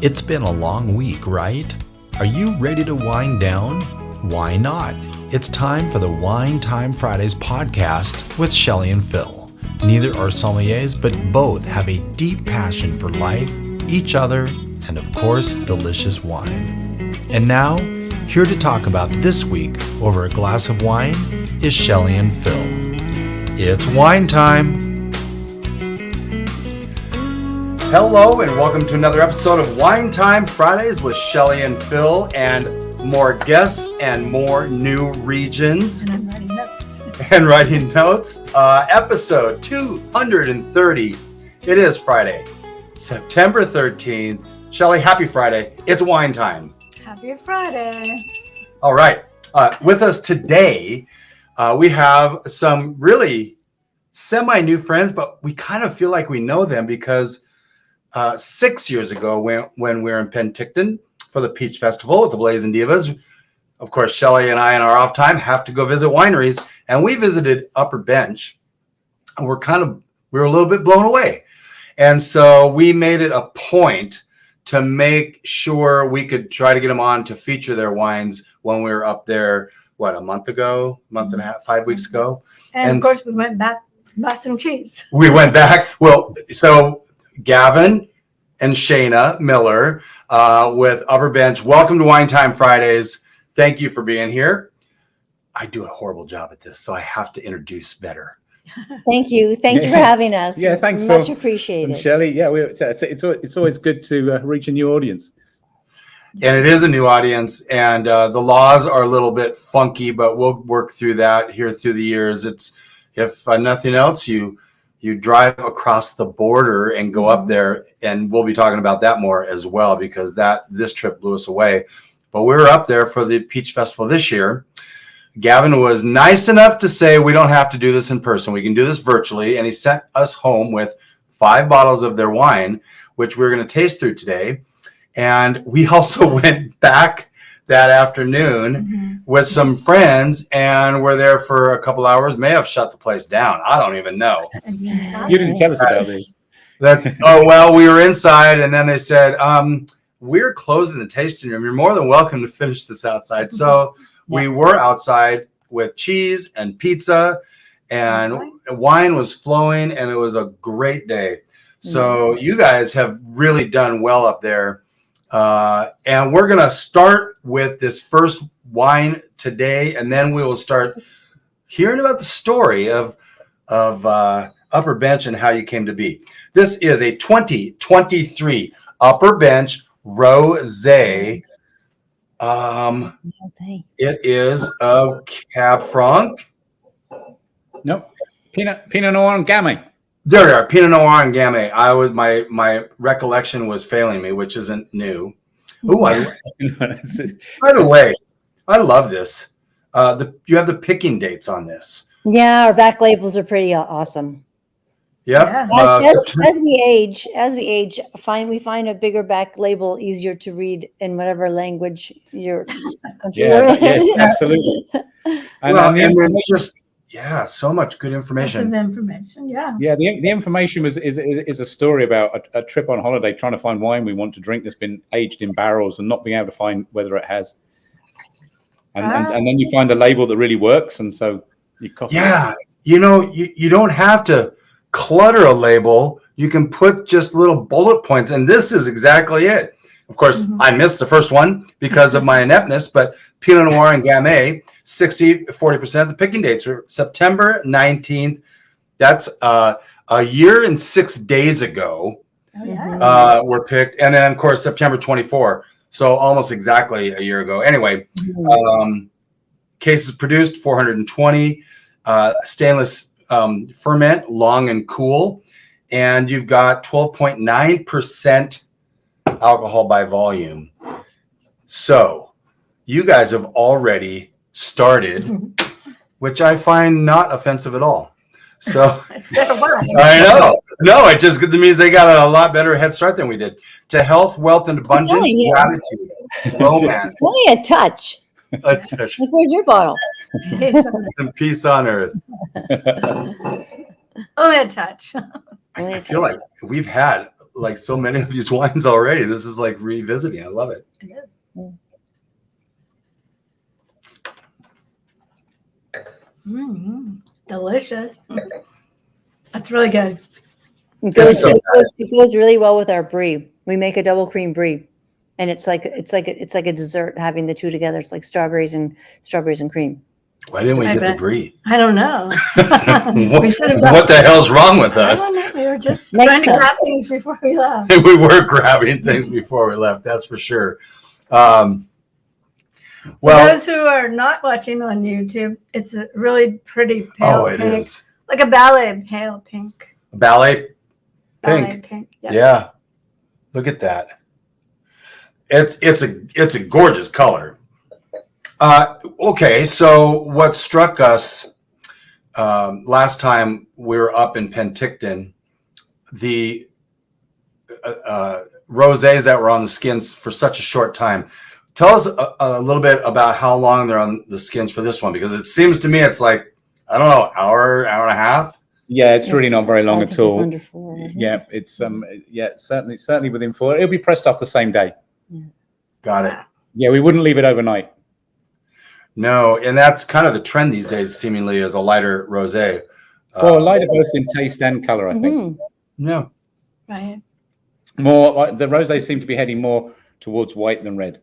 It's been a long week, right? Are you ready to wind down? Why not? It's time for the Wine Time Fridays podcast with Shelley and Phil. Neither are sommeliers, but both have a deep passion for life, each other, and of course, delicious wine. And now, here to talk about this week over a glass of wine is Shelley and Phil. It's wine time! Hello and welcome to another episode of Wine Time Fridays with Shelley and Phil, and more guests and more new regions. And I'm writing notes. Episode 230. It is Friday, September 13th. Shelley, happy Friday. It's wine time. Happy Friday. All right. With us today, we have some really semi-new friends, but we kind of feel like we know them because 6 years ago, when we were in Penticton for the Peach Festival with the Blazing Divas, of course, Shelley and I, in our off time, have to go visit wineries, and we visited Upper Bench, and we were a little bit blown away, and so we made it a point to make sure we could try to get them on to feature their wines when we were up there. What, a month and a half, 5 weeks ago, and of course we went back, bought some cheese. We went back. Well, so Gavin and Shana Miller with Upper Bench. Welcome to Wine Time Fridays. Thank you for being here. I do a horrible job at this, so I have to introduce better. Thank you. Thank you for having us. Yeah, thanks, Much Phil. appreciated. And Shelley, yeah, it's always good to reach a new audience. And it is a new audience, and the laws are a little bit funky, but we'll work through that here through the years. It's, if nothing else, you drive across the border and go up there, and we'll be talking about that more as well, because this trip blew us away. But we were up there for the Peach Festival this year. Gavin was nice enough to say we don't have to do this in person. We can do this virtually, and he sent us home with 5 bottles of their wine, which we're going to taste through today. And we also went back that afternoon with some friends, and were there for a couple hours. May have shut the place down. I don't even know. You didn't tell us about this. We were inside, and then they said, we're closing the tasting room. You're more than welcome to finish this outside. So we were outside with cheese and pizza, and wine was flowing, and it was a great day. So you guys have really done well up there. And we're going to start with this first wine today, and then we will start hearing about the story of Upper Bench and how you came to be. This is a 2023 Upper Bench Rosé. It is a Cab Franc. Nope. Pinot Noir and Gamay. There we are, Pinot Noir and Gamay. My recollection was failing me, which isn't new. Ooh, by the way, I love this. You have the picking dates on this. Yeah, our back labels are pretty awesome. Yep. Yeah. As we age, we find a bigger back label easier to read in whatever language you're. Yes, absolutely. So much good information. Yeah, the information is a story about a trip on holiday, trying to find wine we want to drink that's been aged in barrels and not being able to find whether it has. And then you find a label that really works, and so you copy. Yeah, you don't have to clutter a label. You can put just little bullet points, and this is exactly it. Of course, I missed the first one because of my ineptness, but Pinot Noir and Gamay, 40%. The picking dates are September 19th. That's a year and 6 days ago were picked. And then, of course, September 24. So almost exactly a year ago. Anyway, cases produced, 420. Stainless ferment, long and cool. And you've got 12.9% alcohol by volume. So you guys have already started, which I find not offensive at all. So I know. No, it just means they got a lot better head start than we did. To health, wealth, and abundance, gratitude, romance. It's only a touch. A touch. Like, where's your bottle? And peace on earth. Only a touch. I feel like we've had like so many of these wines already. This is like revisiting. I love it. Delicious. That's really good. It goes really well with our brie. We make a double cream brie, and it's like a dessert having the two together. It's like strawberries and cream. Why didn't we get the brie? I don't know. What the hell's wrong with I us? don't know. We were just trying to grab things before we left. We were grabbing things before we left. That's for sure. For those who are not watching on YouTube, it's a really pretty pale it pink. is Like a ballet pale pink. ballet pink. Ballet pink. Yeah, look at that. It's a gorgeous color. Okay, so what struck us last time we were up in Penticton, the rosés that were on the skins for such a short time. Tell us a little bit about how long they're on the skins for this one, because it seems to me it's like, I don't know, hour and a half. Yeah, it's really not very long at all. Under 4. Yeah, it's certainly within 4. It'll be pressed off the same day. Got it. Yeah, we wouldn't leave it overnight. No, and that's kind of the trend these days, seemingly, as a lighter rosé. Well, lighter both in taste and color, I think. No. Right. More the rosés seem to be heading more towards white than red.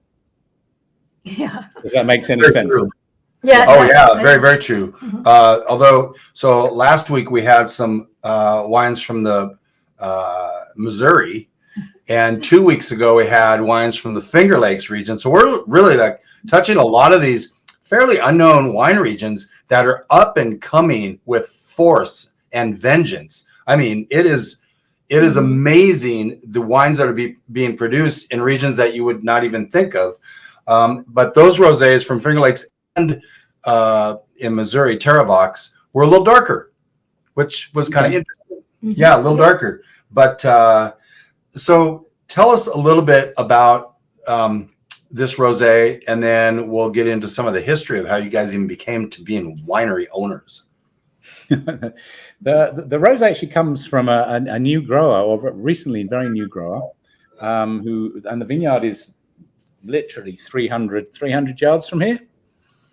Yeah. If that makes any Very sense. true. Yeah. Oh yeah, very, very true. Although, so last week we had some wines from the Missouri, and 2 weeks ago we had wines from the Finger Lakes region. So we're really like touching a lot of these fairly unknown wine regions that are up and coming with force and vengeance. I mean, it is amazing the wines that are being produced in regions that you would not even think of. But those rosés from Finger Lakes and in Missouri, Terravox, were a little darker, which was kind of interesting. Yeah, a little darker. But so tell us a little bit about this rosé, and then we'll get into some of the history of how you guys even became to being winery owners. The rosé actually comes from a new grower, or recently very new grower, and the vineyard is literally 300 yards from here.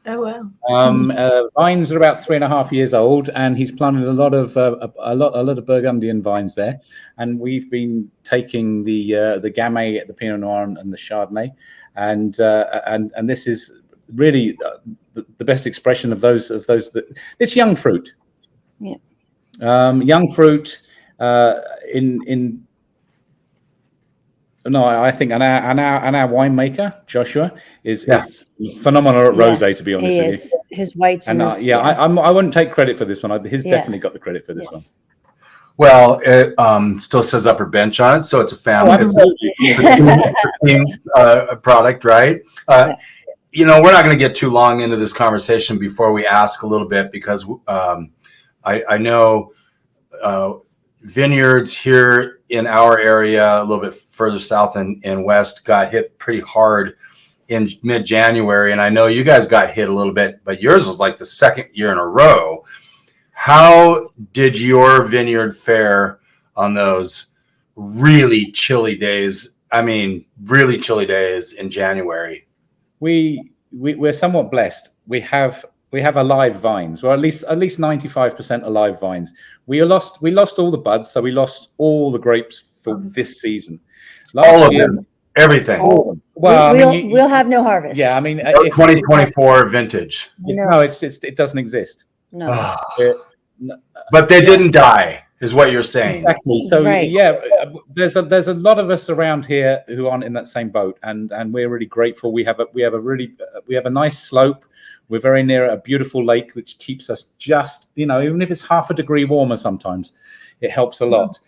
Oh wow! Vines are about 3.5 years old, and he's planted a lot of Burgundian vines there. And we've been taking the Gamay, the Pinot Noir, and the Chardonnay, and this is really the best expression of those it's young fruit. Yeah, young fruit in. No, I think and our winemaker Joshua is phenomenal at rosé. To be honest with you, his whites and I wouldn't take credit for this one. He's definitely got the credit for this one. Well, it still says Upper Bench on it, so it's a family. Product, right? You know, we're not going to get too long into this conversation before we ask a little bit, because I know vineyards here in our area, a little bit further south and west, got hit pretty hard in mid-January. And I know you guys got hit a little bit, but yours was like the second year in a row. How did your vineyard fare on those really chilly days? I mean, really chilly days in January. We're somewhat blessed. We have alive vines, or at least 95% alive vines. We lost all the buds, so we lost all the grapes for this season. All of them, everything. Well, we'll have no harvest. Yeah, I mean, 2024 vintage. It doesn't exist. No. But they didn't die, is what you're saying. Exactly. So there's a lot of us around here who aren't in that same boat, and we're really grateful. We have a nice slope. We're very near a beautiful lake, which keeps us just, even if it's half a degree warmer sometimes, it helps a lot.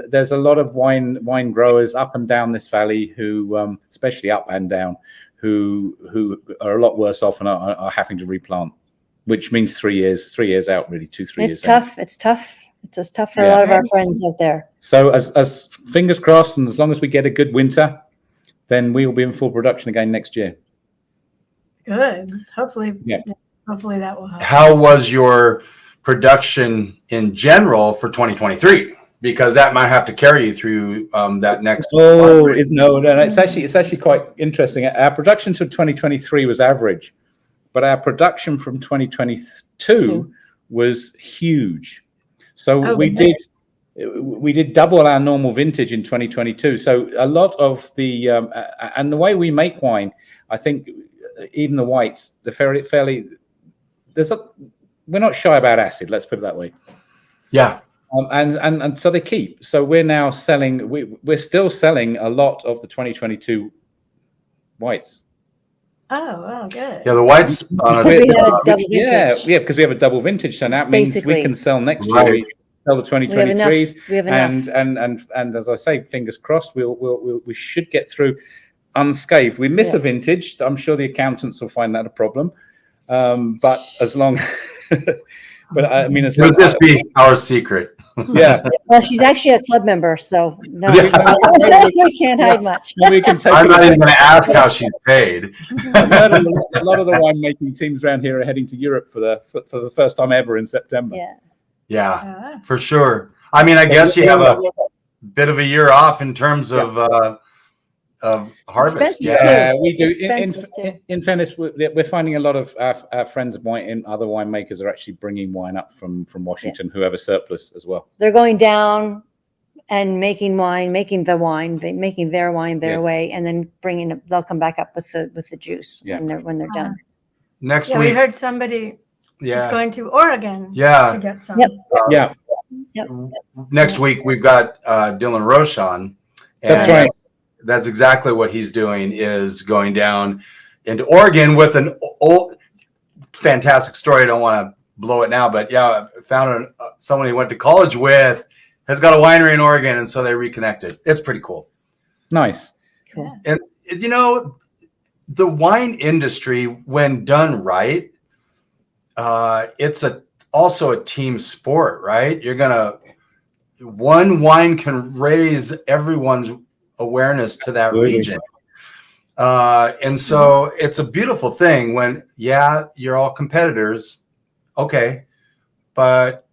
There's a lot of wine growers up and down this valley who, especially up and down, who are a lot worse off and are having to replant, which means 3 years out, really, 2-3 years. It's tough. It's tough. It's just tough for a lot of our friends out there. So as fingers crossed, and as long as we get a good winter, then we will be in full production again next year. Good. Hopefully that will help. How was your production in general for 2023? because that might have to carry you through that next. No, it's actually quite interesting. Our production to 2023 was average, but our production from 2022 was huge. So we did double our normal vintage in 2022. So a lot of the and the way we make wine, I think even the whites, they're fairly. We're not shy about acid. Let's put it that way. Yeah. And so they keep. So we're now selling. We're still selling a lot of the 2022 whites. Oh, well, good. Yeah, the whites. Because we have a double vintage. So that means we can sell next year. We sell the 2023s. We have enough. And as I say, fingers crossed, we should get through unscathed. We miss a vintage. I'm sure the accountants will find that a problem. But as long, but I mean, as long would this be our secret? Yeah. Well, she's actually a club member, so no, we can't hide much. We can take I'm not even going to ask how she's paid. A lot of the winemaking teams around here are heading to Europe for the first time ever in September. Yeah, for sure. I mean, I guess you have a bit of a year off in terms of harvest. Expenses Yeah, too. we do. Expenses too. In fairness, we're finding a lot of our friends of wine and other winemakers are actually bringing wine up from Washington, who have a surplus as well. They're going down and making their wine their way, and then they'll come back up with the juice when they're done. Next we week. heard somebody is going to Oregon to get some. Yep. Next week we've got Dylan Roche on. That's right. That's exactly what he's doing, is going down into Oregon with an old, fantastic story. I don't want to blow it now, but I found someone he went to college with has got a winery in Oregon, and so they reconnected. It's pretty cool. Nice. Cool. And, the wine industry, when done right, it's also a team sport, right? One wine can raise everyone's awareness to that region. And so it's a beautiful thing when, you're all competitors. Okay. But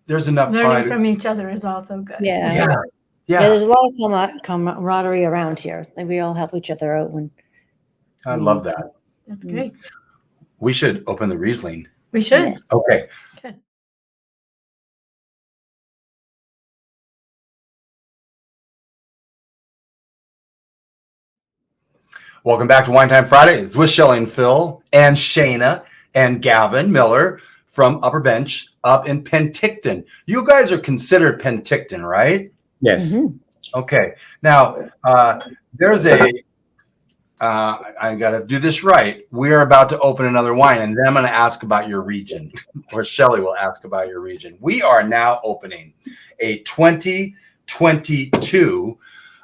there's enough learning from each other is also good. Yeah. There's a lot of camaraderie around here. Like, we all help each other out I love that. That's great. We should open the Riesling. We should. Yes. Okay. Good. Welcome back to Wine Time Fridays with Shelley and Phil and Shana and Gavin Miller from Upper Bench up in Penticton. You guys are considered Penticton, right? Yes. Mm-hmm. Okay. Now, there's I got to do this right. We are about to open another wine, and then I'm going to ask about your region, or Shelley will ask about your region. We are now opening a 2022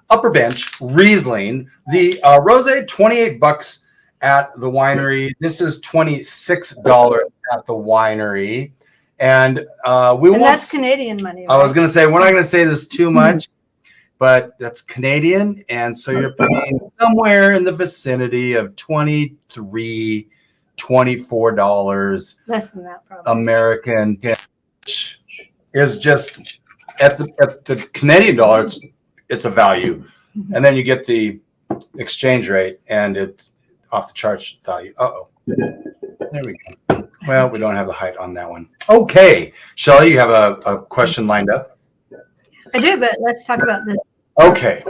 Upper Bench Riesling, the rosé, $28 at the winery. This is $26 at the winery, and that's Canadian money. Right? I was going to say we're not going to say this too much, but that's Canadian, and so you're paying somewhere in the vicinity of $23, $24. Less than that, probably. American, which is just at the Canadian dollar. It's a value, and then you get the exchange rate, and it's off the charts value. There we go. Well, we don't have the height on that one. Okay, Shelley, you have a question lined up? I do, but let's talk about this. Okay.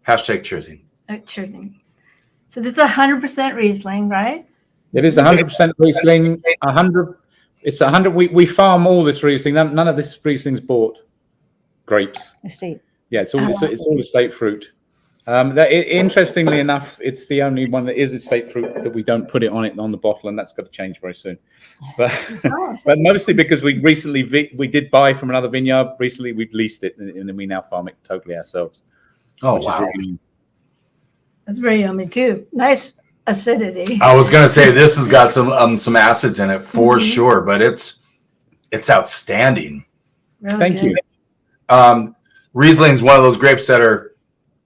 Hashtag cheersing. Cheersing. So this is 100% Riesling, right? It is 100% Riesling. 100. It's 100. We farm all this Riesling. None of this Riesling's bought. Grapes. Estate. Yeah, it's all estate fruit. Interestingly enough, it's the only one that is estate fruit that we don't put it on the bottle, and that's got to change very soon. But but mostly because we recently we did buy from another vineyard. Recently, we've leased it, and then we now farm it totally ourselves. Oh wow, that's very yummy too. Nice acidity. I was gonna say this has got some acids in it for sure, but it's outstanding. Really Thank good. you. Riesling's one of those grapes that are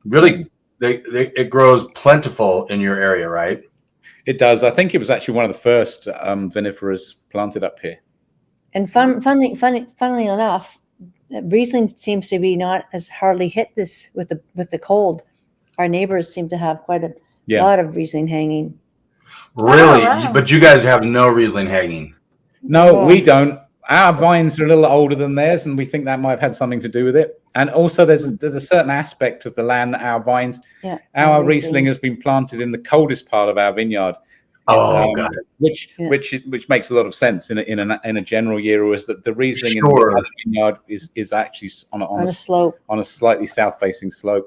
really it grows plentiful in your area, right? It does. I think it was actually one of the first vinifers planted up here. And funnily enough, Riesling seems to be not as hardly hit this with the cold. Our neighbors seem to have quite a lot of Riesling hanging. Really? Oh, wow. But you guys have no Riesling hanging. No, we don't. Our vines are a little older than theirs, and we think that might have had something to do with it. And also, there's a certain aspect of the land that our vines, our Riesling has been planted in the coldest part of our vineyard. Oh, got it. Which makes a lot of sense in a general year, or is that the Riesling in the other vineyard is actually on a slope, on a slightly south facing slope,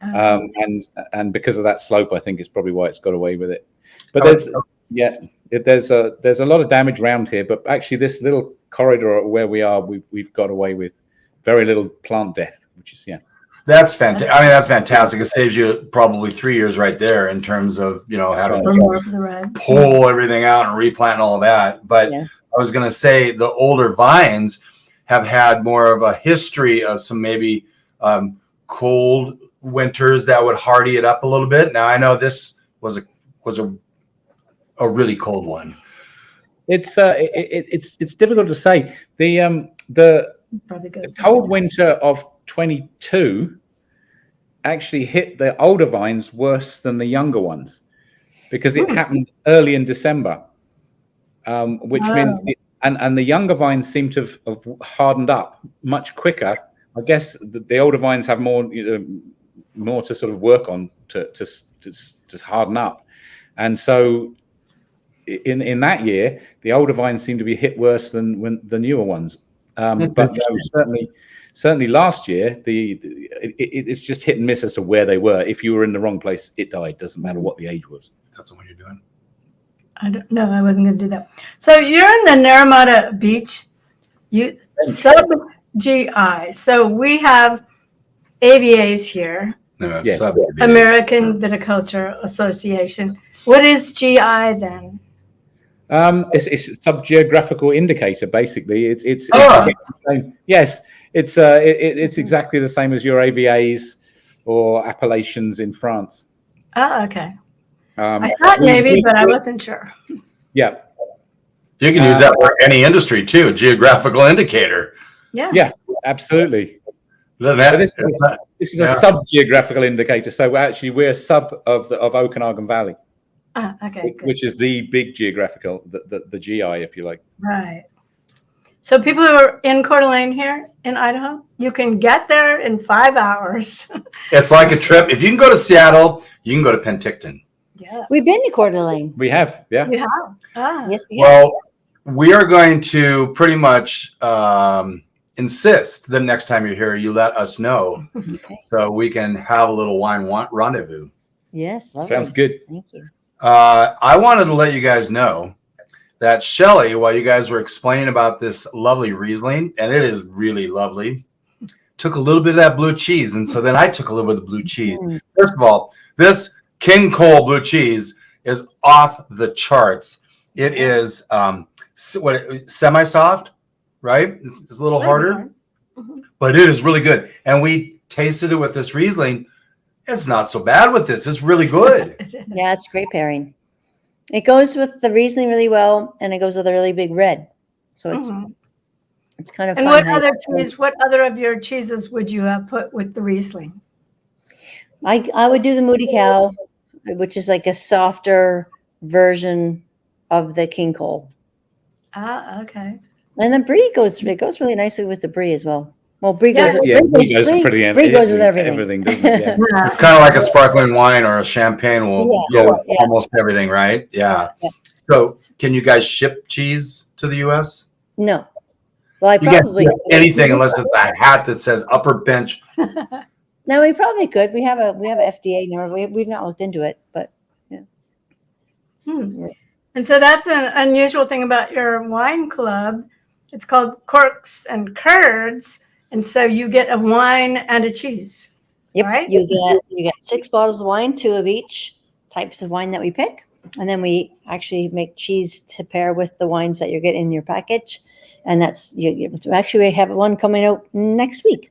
and because of that slope, I think it's probably why it's got away with it. But there's a lot of damage around here, but actually this little corridor where we are, we've got away with very little plant death, which is That's fantastic. I mean, that's fantastic. It saves you probably 3 years right there in terms of, having to pull everything out and replant and all that. But I was going to say the older vines have had more of a history of some maybe cold winters that would hardy it up a little bit. Now I know this was a really cold one. It's difficult to say. The cold winter of 22 actually hit the older vines worse than the younger ones because it happened early in December, which meant and the younger vines seem to have hardened up much quicker. I guess the older vines have more to sort of work on to harden up, and so in that year the older vines seem to be hit worse than the newer ones. But certainly last year, it's just hit and miss as to where they were. If you were in the wrong place, it died. Doesn't matter what the age was. That's what you're doing. I don't know. I wasn't going to do that. So you're in the Naramata Beach, sub-GI. So we have AVAs here, American Viticulture Association. What is GI then? It's a sub-geographical indicator, basically. It's yes. It's exactly the same as your AVAs or appellations in France. Oh, okay. I thought maybe, but I wasn't sure. Yeah. You can use that for any industry too, geographical indicator. Yeah, absolutely. This is a sub-geographical indicator. So actually we're a sub of Okanagan Valley. Okay. Good. Which is the big geographical, the GI, if you like. Right. So people who are in Coeur d'Alene here in Idaho, you can get there in 5 hours. It's like a trip. If you can go to Seattle, you can go to Penticton. Yeah. We've been to Coeur d'Alene. We have, yeah. You have? Yes, we have. Well, we are going to pretty much insist the next time you're here, you let us know so we can have a little wine rendezvous. Yes. Lovely. Sounds good. Thank you. I wanted to let you guys know that Shelley, while you guys were explaining about this lovely Riesling, and it is really lovely, took a little bit of that blue cheese. And so then I took a little bit of the blue cheese. First of all, this King Cole blue cheese is off the charts. It is semi-soft, right? It's a little harder, but it is really good. And we tasted it with this Riesling. It's not so bad with this. It's really good. Yeah, it's great pairing. It goes with the Riesling really well, and it goes with a really big red. So it's kind of and fun. What other of your cheeses would you have put with the Riesling? I would do the Moody Cow, which is like a softer version of the King Cole. Okay. And then Brie goes really nicely with the Brie as well. Well, Brie goes with Brie goes with everything. Everything, doesn't it? Yeah. It's kind of like a sparkling wine or a champagne will go with almost everything, right? Yeah. So can you guys ship cheese to the U.S.? No. Well, you can't anything unless it's a hat that says Upper Bench. No, we probably could. We have a FDA number. We've not looked into it, but yeah. And so that's an unusual thing about your wine club. It's called Corks and Curds. And so you get a wine and a cheese. Yep. Right? You get 6 bottles of wine, 2 of each types of wine that we pick. And then we actually make cheese to pair with the wines that you're getting in your package. And that's actually we have one coming out next week.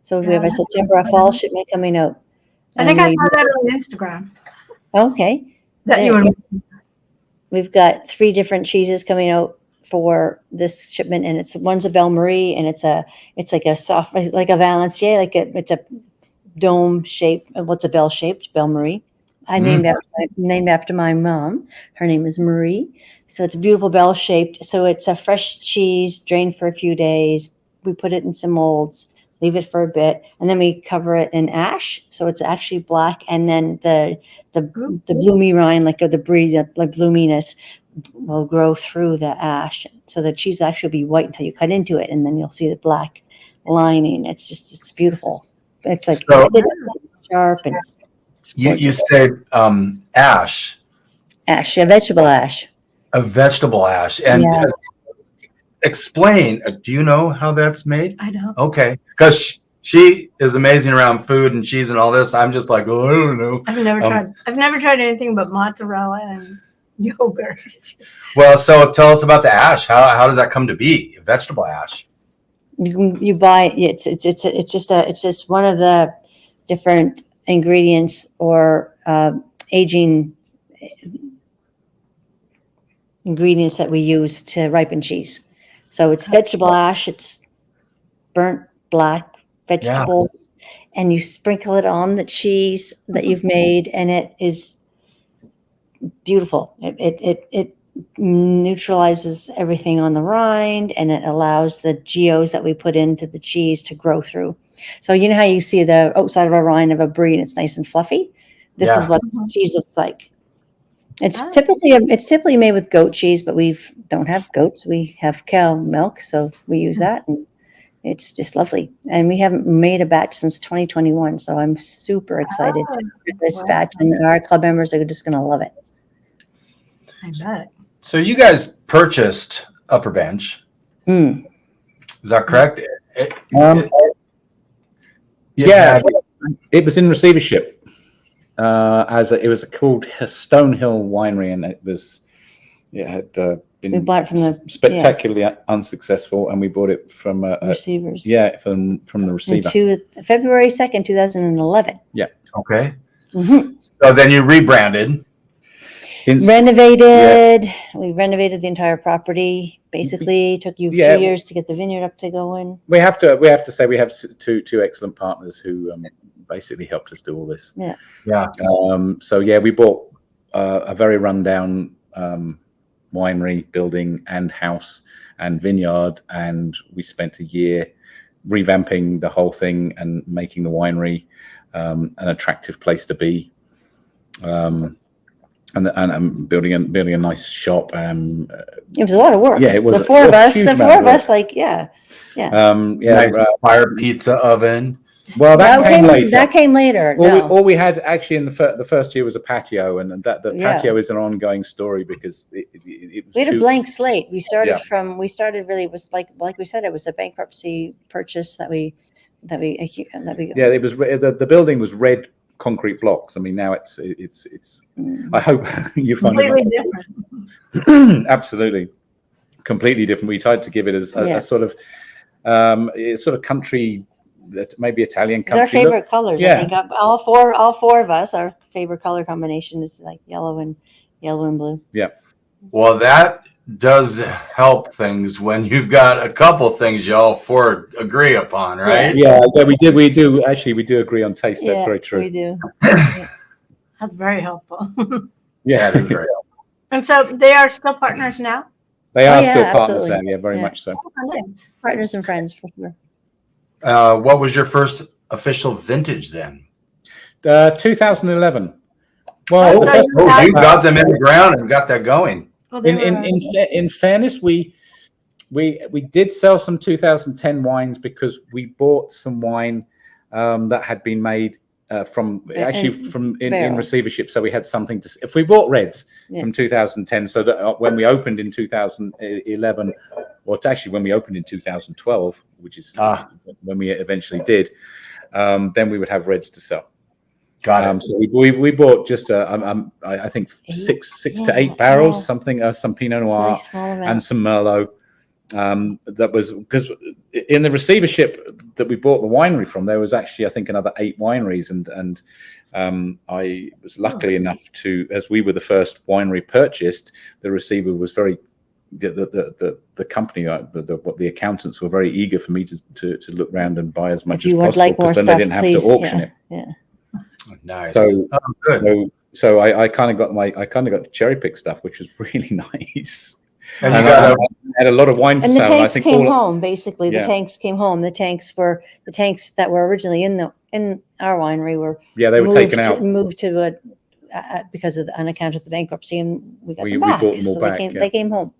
So we have a September, a fall shipment coming out. I think I saw that on Instagram. Okay. That you were. We've got 3 different cheeses coming out for this shipment, and one's a Belle Marie, and it's like a soft, like a Valencier, it's a dome shape. What's a bell shaped Belle Marie? I named after my mom. Her name is Marie. So it's a beautiful bell shaped. So it's a fresh cheese drained for a few days. We put it in some molds, leave it for a bit, and then we cover it in ash. So it's actually black, and then the bloomy rind, like the brie, like bloominess, will grow through the ash. So the cheese will actually be white until you cut into it, and then you'll see the black lining. It's beautiful. It's like sharp and you said ash. Ash, yeah, vegetable ash. A vegetable ash. And explain, do you know how that's made? I don't. Okay. Because she is amazing around food and cheese and all this. I'm just like, oh, I don't know. I've never tried anything but mozzarella and yogurt. Well, so tell us about the ash. How does that come to be? Vegetable ash. You buy it. It's just one of the different ingredients or aging ingredients that we use to ripen cheese. So it's vegetable ash. It's burnt black vegetables, and you sprinkle it on the cheese that you've made, and it is beautiful. It neutralizes everything on the rind, and it allows the geos that we put into the cheese to grow through. So you know how you see the outside of a rind of a brie and it's nice and fluffy? This is what cheese looks like. It's typically made with goat cheese, but we don't have goats. We have cow milk, so we use that, and it's just lovely. And we haven't made a batch since 2021, so I'm super excited to get this batch, and our club members are just going to love it. I bet. So you guys purchased Upper Bench. Is that correct? It was in receivership. It was called Stonehill Winery, and it had been We bought it from the spectacularly unsuccessful, and we bought it from receivers. From the receiver. February 2nd, 2011. Yeah. Okay. Mm-hmm. So then you rebranded. Renovated. We renovated the entire property. Basically, took you a few years to get the vineyard up to go in. We have to say we have two excellent partners who basically helped us do all this. Yeah. So we bought a very rundown winery building and house and vineyard, and we spent a year revamping the whole thing and making the winery an attractive place to be. And building a nice shop. It was a lot of work. Yeah, it was. The four of us, Nice fire pizza oven. Well, that came later. That came later. Well, all we had actually in the first year was a patio, and the patio is an ongoing story because it was. We had a blank slate. We started really, it was like we said, it was a bankruptcy purchase that we. Yeah, it was. The building was red concrete blocks. I mean, now it's I hope you find completely it different. Absolutely completely different. We tried to give it as a sort of country, that maybe Italian country. It's our favorite colors. Yeah. I think all four of us, our favorite color combination is like yellow and blue. Yeah. Well, that does help things when you've got a couple things you all four agree upon, right? Yeah, we do agree on taste. That's very true. We do. That's very helpful. Yeah, that's great. And so they are still partners now? They are still partners now, very much so. Partners and friends for sure. What was your first official vintage then? 2011. Well, you got them in the ground and got that going. In fairness, we did sell some 2010 wines because we bought some wine that had been made in receivership. So we had something to. If we bought reds from 2010, so that when we opened in 2011, or actually when we opened in 2012, which is when we eventually did, then we would have reds to sell. Got it. So we bought just I think six to 8 barrels, something, some Pinot Noir and some Merlot. That was because in the receivership that we bought the winery from, there was actually I think another 8 wineries, and I was lucky enough to, as we were the first winery purchased, the receiver was very the company, what the accountants were very eager for me to look around and buy as much If you as would possible, like more because then they stuff, didn't have please. to auction it. Yeah. Nice. So, oh, good. so I kind of got cherry pick stuff, which was really nice. And And you got I had a lot of wine for And the sale. And I tanks think came all home, basically. Yeah. The tanks came home. The tanks that were originally in our winery were they were taken out. moved to because of on account of the bankruptcy, and we got We them back. bought them all so back, they came home.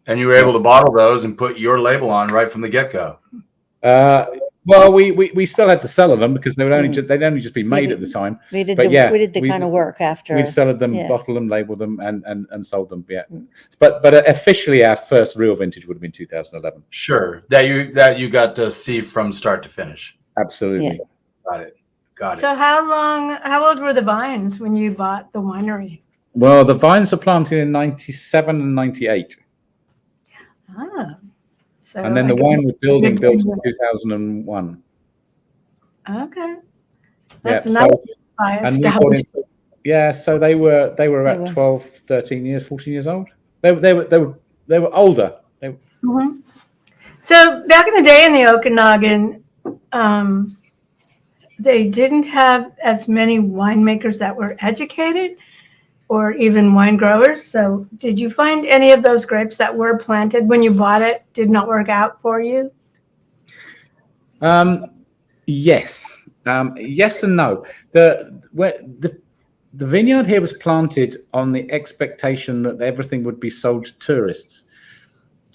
and you were able to bottle those and put your label on right from the get-go. Well, we still had to sell them because they'd only just been made at the time. We did But we did the kind of work after. We'd sold them, Yeah. bottled them, labeled them, and sold them. Yeah, but officially our first real vintage would have been 2011. Sure, that you got to see from start to finish. Absolutely. Got it. So how old were the vines when you bought the winery? Well, the vines were planted in 97 and 98. Ah, so And then the wine was built in 2001. Okay. Yeah, That's so, nice. and we bought in, so they were about 12, 13 years, 14 years old. They were older. Mhm. So back in the day in the Okanagan, they didn't have as many winemakers that were educated or even wine growers. So did you find any of those grapes that were planted when you bought it did not work out for you? Yes. Yes and no. The vineyard here was planted on the expectation that everything would be sold to tourists.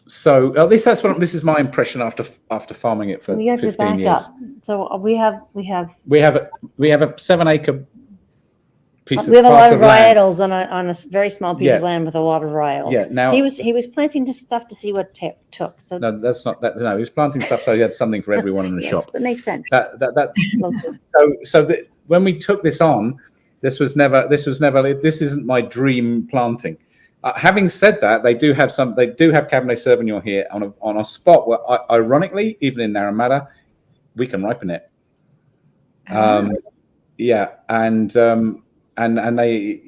So at least this is my impression after farming it for 15 years. Up. So we have a 7 acre piece we have a lot of land. varietals on a very small piece of land with a lot of varietals. Yeah. Now he was planting this stuff to see what took. So no, that's not that. No, he was planting stuff so he had something for everyone in the yes, shop. That makes sense. When we took this on, this isn't my dream planting. Having said that, they do have Cabernet Sauvignon here on a spot where, ironically, even in Naramata, we can ripen it. Yeah, and they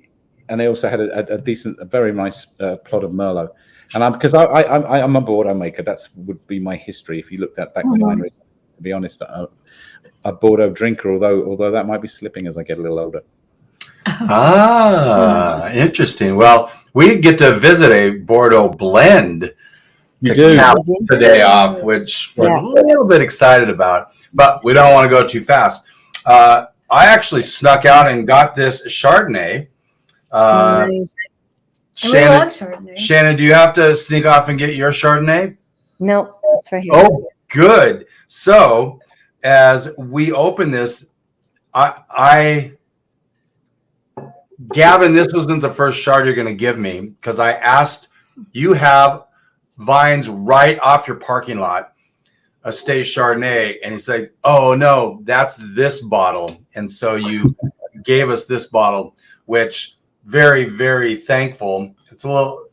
also had a very nice plot of Merlot. And because I'm a Bordeaux maker, that would be my history. If you looked at back in wineries, to be honest, a Bordeaux drinker, although that might be slipping as I get a little older. Interesting. Well, we get to visit a Bordeaux blend to cap today off, which we're a little bit excited about, but we don't want to go too fast. I actually snuck out and got this Chardonnay. Nice. We love Chardonnay. Shana, do you have to sneak off and get your Chardonnay? No, it's right here. Oh, good. So as we open this, Gavin, this wasn't the first shard you're going to give me because I asked, you have vines right off your parking lot, Estate Chardonnay, and he said, oh no, that's this bottle. And so you gave us this bottle, which very, very thankful. It's a little,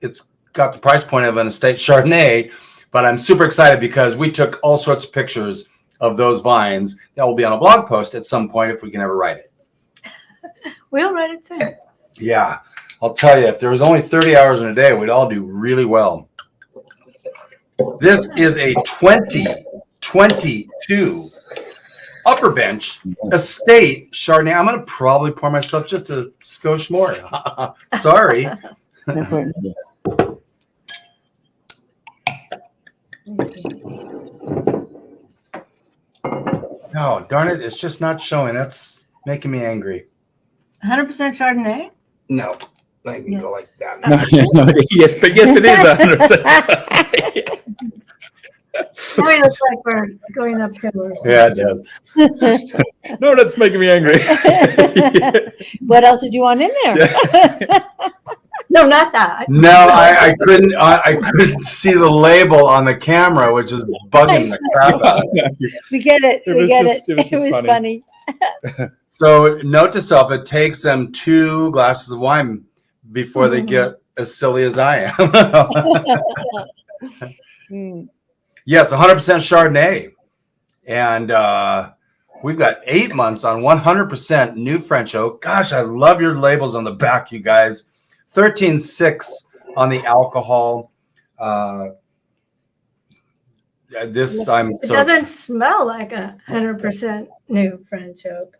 it's got the price point of an Estate Chardonnay, but I'm super excited because we took all sorts of pictures of those vines that will be on a blog post at some point if we can ever write it. We'll write it soon. Yeah, I'll tell you, if there was only 30 hours in a day, we'd all do really well. This is a 2022 Upper Bench Estate Chardonnay. I'm going to probably pour myself just a skosh more. Sorry. No, darn it. It's just not showing. That's making me angry. 100% Chardonnay? No. Let me go like that. Yes, but yes, it is 100%. Now it looks like we're going uphill or something. Yeah, it does. No, that's making me angry. What else did you want in there? No, not that. No, I couldn't. I couldn't see the label on the camera, which is bugging the crap out of me. We get it. It was funny. So, note to self: it takes them 2 glasses of wine before they get as silly as I am. Yes, 100% Chardonnay, and we've got 8 months on 100% new French oak. Gosh, I love your labels on the back, you guys. 13.6 on the alcohol. This I'm It doesn't smell like 100% new French oak.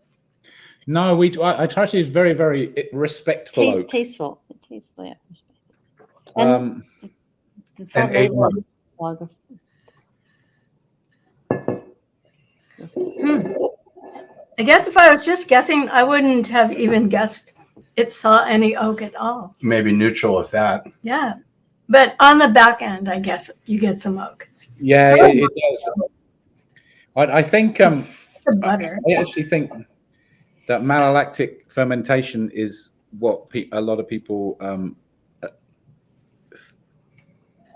No, I try to use very, very respectful oak. Tasteful, yeah. and Label is I guess if I was just guessing, I wouldn't have even guessed it saw any oak at all. maybe neutral if that. Yeah. But on the back end, I guess you get some oak. Yeah, It's it does. I think the butter. I actually think that malolactic fermentation is what a lot of people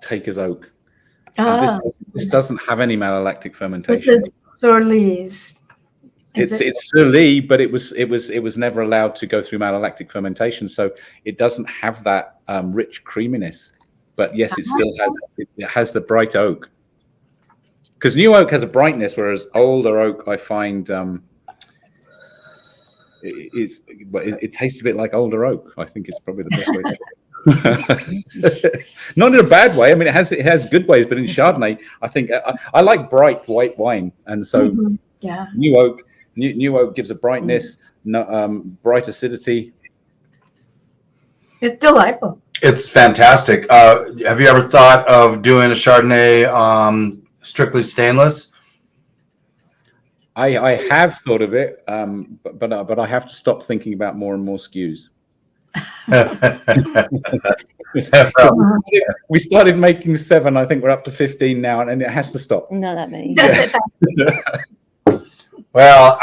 take as oak. And this doesn't have any malolactic fermentation. This is Sorlise. It's Surly, but it was never allowed to go through malolactic fermentation, so it doesn't have that rich creaminess. But yes, it still has the bright oak. Because new oak has a brightness, whereas older oak I find it tastes a bit like older oak. I think it's probably the best way. Not in a bad way. I mean, it has good ways, but in Chardonnay, I think I like bright white wine, and so new oak gives a brightness, bright acidity. It's delightful. It's fantastic. Have you ever thought of doing a Chardonnay strictly stainless? I have thought of it, but I have to stop thinking about more and more SKUs. We started making 7. I think we're up to 15 now, and it has to stop. Not that many. Well,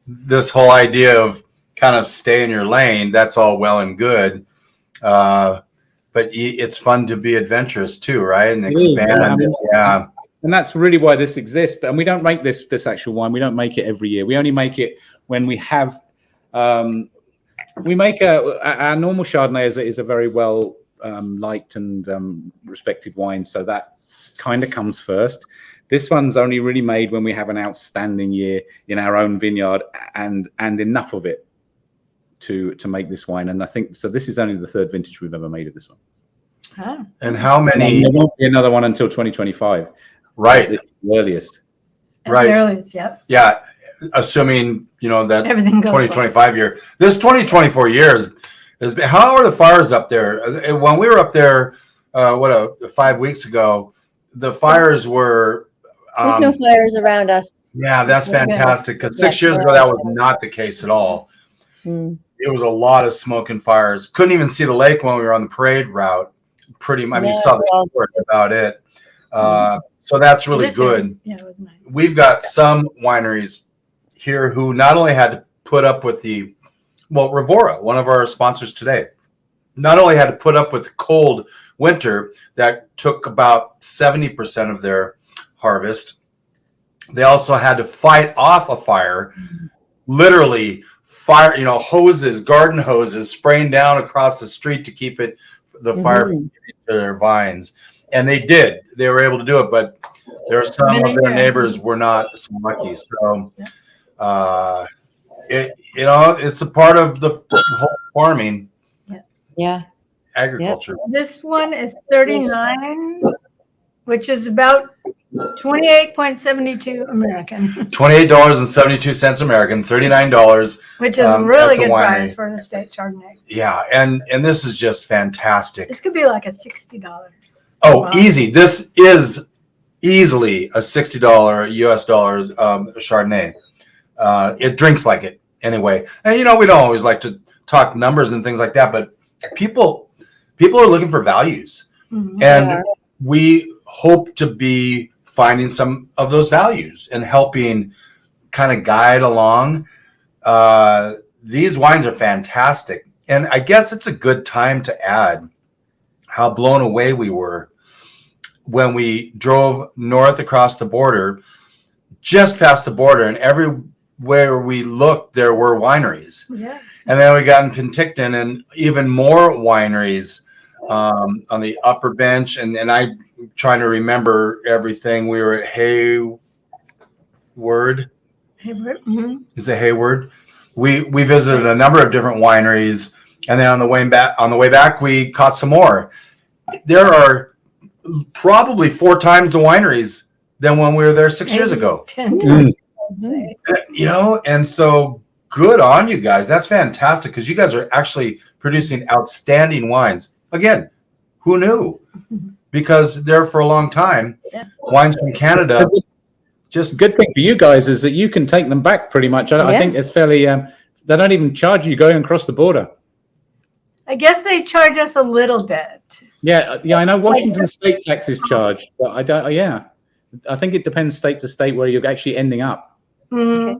this whole idea of kind of stay in your lane, that's all well and good. But it's fun to be adventurous too, right? And expand. Yeah. And that's really why this exists. And we don't make this actual wine. We don't make it every year. We only make it when we have. We make our normal Chardonnay is a very well liked and respected wine, so that kind of comes first. This one's only really made when we have an outstanding year in our own vineyard and enough of it to make this wine. And I think so. This is only the 3rd vintage we've ever made of this one. Oh. And how many? And there won't be another one until 2025. Right. The earliest. Right. The earliest, yep. Yeah. Assuming, that everything goes 2025 year. This 2024 years has been, how are the fires up there? When we were up there, 5 weeks ago, the fires were. There's no fires around us. Yeah, that's fantastic. Because 6 years ago, that was not the case at all. It was a lot of smoke and fires. Couldn't even see the lake when we were on the parade route. Pretty much, you saw the shores, about it. So that's really good. Yeah, it was nice. We've got some wineries here who not only had to put up with Revora, one of our sponsors today, not only had to put up with the cold winter that took about 70% of their harvest, they also had to fight off a fire, literally fire, hoses, garden hoses spraying down across the street to keep the fire from getting to their vines. And they did. They were able to do it, but there are some of their neighbors were not so lucky. So it's a part of the whole farming. Yeah. Agriculture. This one is 39, which is about 28.72 American. $28.72 American, $39. Which is a really good price for an estate Chardonnay. Yeah, and this is just fantastic. This could be like a $60. Oh, easy. This is easily a $60 US dollars Chardonnay. It drinks like it anyway. And we don't always like to talk numbers and things like that, but people are looking for values. And we hope to be finding some of those values and helping kind of guide along. These wines are fantastic. And I guess it's a good time to add how blown away we were when we drove north across the border, just past the border, and everywhere we looked, there were wineries. Yeah. And then we got in Penticton and even more wineries on the Upper Bench. And I'm trying to remember everything. We were at Hayward. Mm-hmm. Is it Hayward? We visited a number of different wineries And then on the way back, we caught some more. There are probably 4 times the wineries than when we were there 6 years ago. 10 times, I'd say. You know, and so good on you guys. That's fantastic because you guys are actually producing outstanding wines. Again, who knew? Because there for a long time, wines from Canada. Just good thing for you guys is that you can take them back pretty much. I think it's fairly. They don't even charge you going across the border. I guess they charge us a little bit. Yeah. I know Washington state tax is charged, but I don't. Yeah, I think it depends state to state where you're actually ending up. Yeah,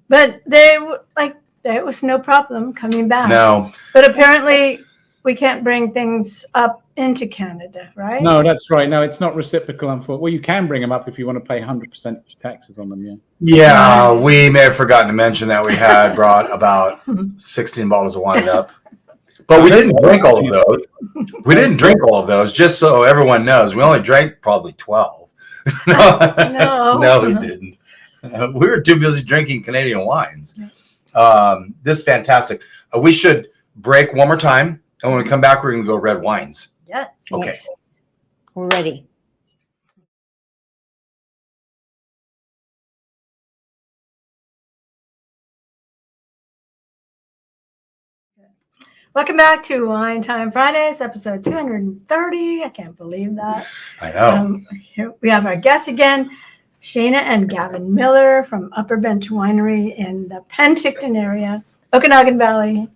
but there was no problem coming back. no. But apparently, we can't bring things up into Canada, right? No, that's right. No, it's not reciprocal. Well, you can bring them up if you want to pay 100% taxes on them. Yeah. Yeah, we may have forgotten to mention that we had brought about 16 bottles of wine up. But we didn't drink all of those. We didn't drink all of those, just so everyone knows. We only drank probably 12. No, we didn't. We were too busy drinking Canadian wines. This is fantastic. We should break one more time. And when we come back, we're going to go red wines. Yes. Okay. Yes. We're ready. Welcome back to Wine Time Fridays, episode 230. I can't believe that. I know. Here we have our guests again, Shana and Gavin Miller from Upper Bench Winery in the Penticton area, Okanagan Valley,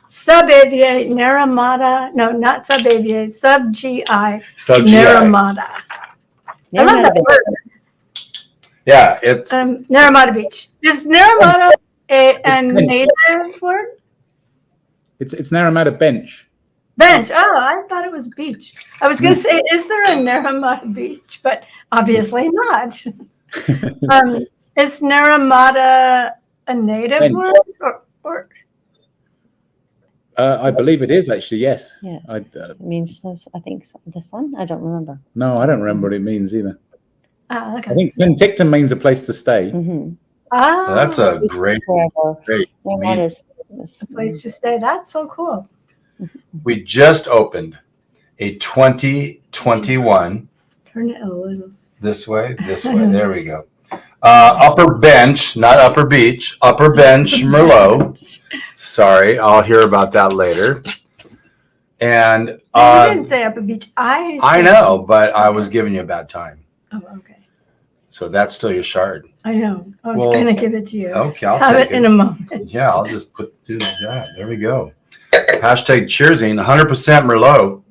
Sub-AVA, Naramata. No, not Sub-AVA, Sub-GI, Sub-GI. Naramata. I love that word. Yeah, it's Naramata Beach. Is Naramata a native word? It's Naramata Bench. Bench. Oh, I thought it was beach. I was going to say, is there a Naramata Beach? But obviously not. Is Naramata a native Bench. word? Or I believe it is actually. Yes. Yeah. It means, I think, the sun. I don't remember. No, I don't remember what it means either. okay. I think Penticton means a place to stay. Mm-hmm. Oh, that's a great That is a place to stay. That's so cool. We just opened a 2021. Turn it a little. This way. There we go. Upper Bench, not Upper Beach. Upper Bench Merlot. Sorry, I'll hear about that later. And You didn't say Upper Beach. I know, but I was giving you a bad time. Oh, okay. So that's still your shard. I know. I was going to give it to you. Okay, I'll Have take it in a moment. Yeah, I'll just do that. There we go. Hashtag cheersing, 100% Merlot.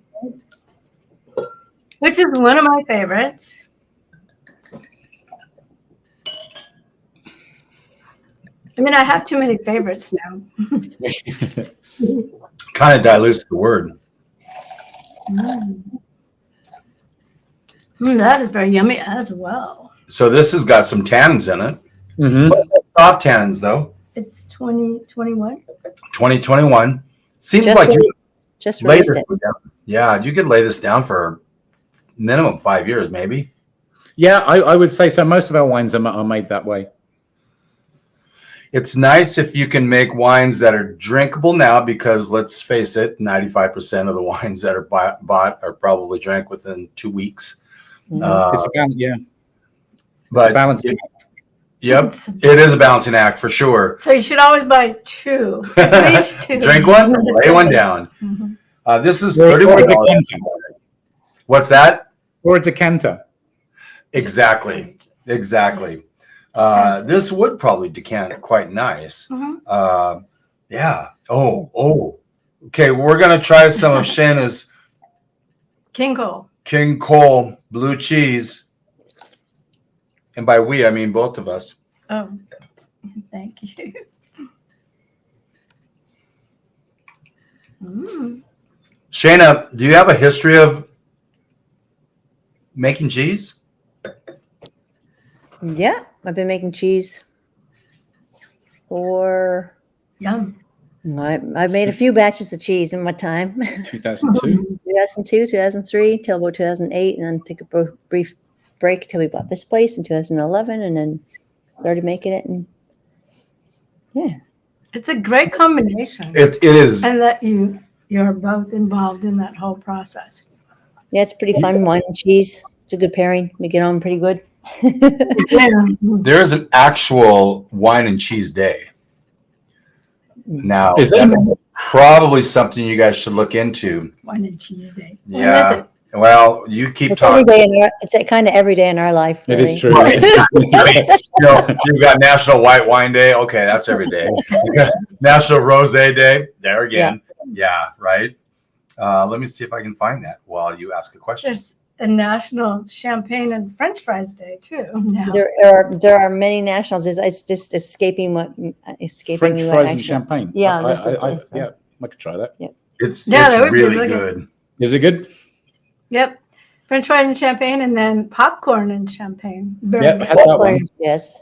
Which is one of my favorites. I mean, I have too many favorites now. Kind of dilutes the word. That is very yummy as well. So this has got some tannins in it. Mm-hmm. Soft tannins, though. It's 2021. 2021. Seems Just like you Just lay released this it. down. Yeah, you could lay this down for minimum 5 years, maybe. Yeah, I would say so. Most of our wines are made that way. It's nice if you can make wines that are drinkable now, because let's face it, 95% of the wines that are bought are probably drank within 2 weeks. It's But a balancing. Yep, it is a balancing act for sure. So you should always buy 2, at least 2. Drink one, lay one down. Mhm. This is Or a $31. decanter. What's that? Or a decanter. Exactly. This would probably decant quite nice. Mhm. Yeah. Oh. Okay, we're gonna try some of Shana's King Cole. King Cole blue cheese. And by we, I mean both of us. Oh, thank you. Shana, do you have a history of making cheese? Yeah, I've been making cheese for. Yum. I've made a few batches of cheese in my time. 2002. 2002, 2003, till about 2008, and then took a brief break till we bought this place in 2011, and then started making it. And yeah, It's a great combination. It is. And that you're both involved in that whole process. Yeah, it's pretty fun. Wine and cheese. It's a good pairing. We get on pretty good. Yeah. There's an actual wine and cheese day. Now, Is that's there? probably something you guys should look into. Wine and cheese day. When is Yeah. it? Well, you keep It's every talking. day it's kind of every day in our life. It Really. is true. Right. You've got National White Wine Day. Okay, that's every day. You got National Rosé Day. There again. Yeah, right. Let me see if I can find that while you ask a question. There's a National Champagne and French Fries Day too. Now. There are many nationals. It's just escaping French me fries what and actually- champagne. Yeah, I there's something. could try that. It's that would be really really good. Is it good? Yep. French fries and champagne, and then popcorn and champagne. Very Yep, good. had that one. Yes,